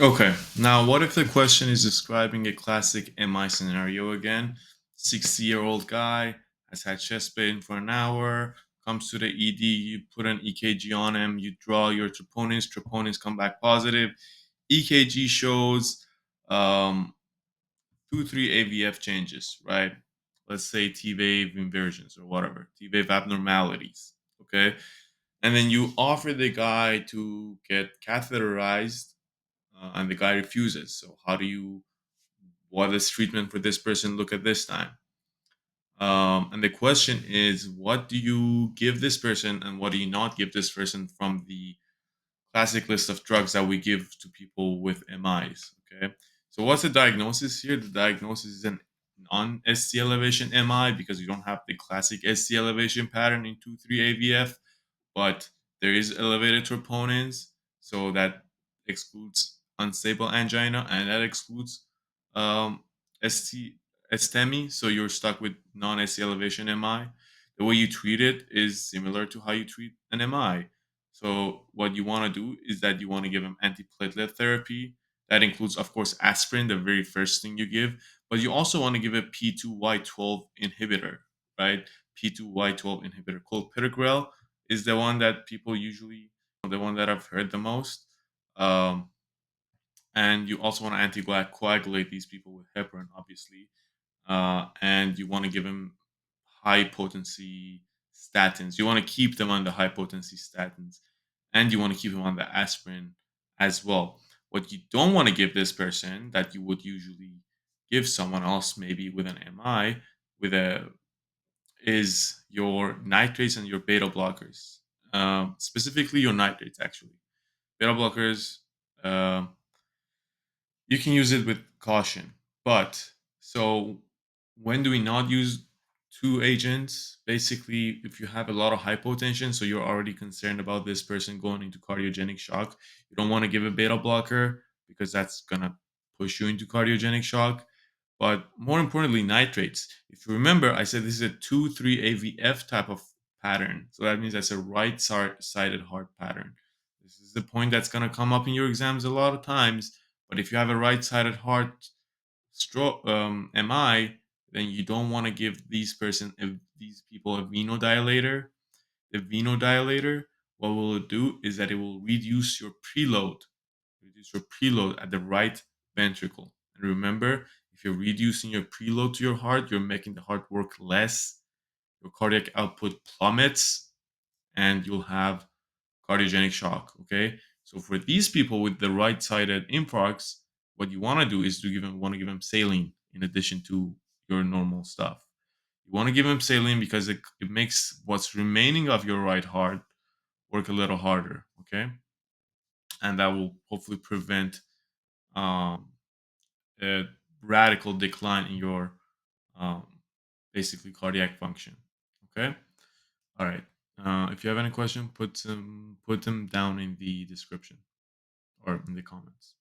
Okay. Now, what if the question is describing a classic MI scenario again? 60-year-old guy has had chest pain for an hour, comes to the ED, you put an EKG on him, you draw your troponins come back positive. EKG shows um, 2, 3 AVF changes, right? Let's say T wave inversions or whatever, T wave abnormalities. Okay. And then you offer the guy to get catheterized and the guy refuses. So how do you what does treatment for this person look at this time? And the question is, what do you give this person and what do you not give this person from the classic list of drugs that we give to people with MIs? Okay. So what's the diagnosis here? The diagnosis is an non-ST elevation MI because you don't have the classic ST elevation pattern in 2, 3 AVF, but there is elevated troponins, so that excludes unstable angina, and that excludes um, ST STEMI. So you're stuck with non-ST elevation MI. The way you treat it is similar to how you treat an MI. So what you want to do is that you want to give them antiplatelet therapy. That includes, of course, aspirin, the very first thing you give, but you also want to give a P2Y12 inhibitor, right? P2Y12 inhibitor clopidogrel is the one that people usually, the one that I've heard the most. Um, and you also want to anticoagulate these people with heparin, obviously. And you want to give them high potency statins. You want to keep them on the high potency statins, and you want to keep them on the aspirin as well. What you don't want to give this person that you would usually give someone else, maybe with an MI, with a is your nitrates and your beta blockers. Specifically, your nitrates, actually. Beta blockers, um you can use it with caution. But so when do we not use two agents? Basically, if you have a lot of hypotension, so you're already concerned about this person going into cardiogenic shock, you don't want to give a beta blocker because that's gonna push you into cardiogenic shock. But more importantly, nitrates. If you remember, I said this is a 2, 3 AVF type of pattern. So that means that's a right sided heart pattern. This is the point that's going to come up in your exams a lot of times. But if you have a right-sided heart MI, then you don't want to give these people a venodilator. The venodilator, what will it do is that it will reduce your preload at the right ventricle. And remember, if you're reducing your preload to your heart, you're making the heart work less. Your cardiac output plummets, and you'll have cardiogenic shock. Okay, so for these people with the right-sided infarcts, what you want to do is want to give them saline in addition to your normal stuff. You want to give them saline because it makes what's remaining of your right heart work a little harder. Okay, and that will hopefully prevent um, a radical decline in your um, basically cardiac function. Okay, all right. If you have any question, put them down in the description or in the comments.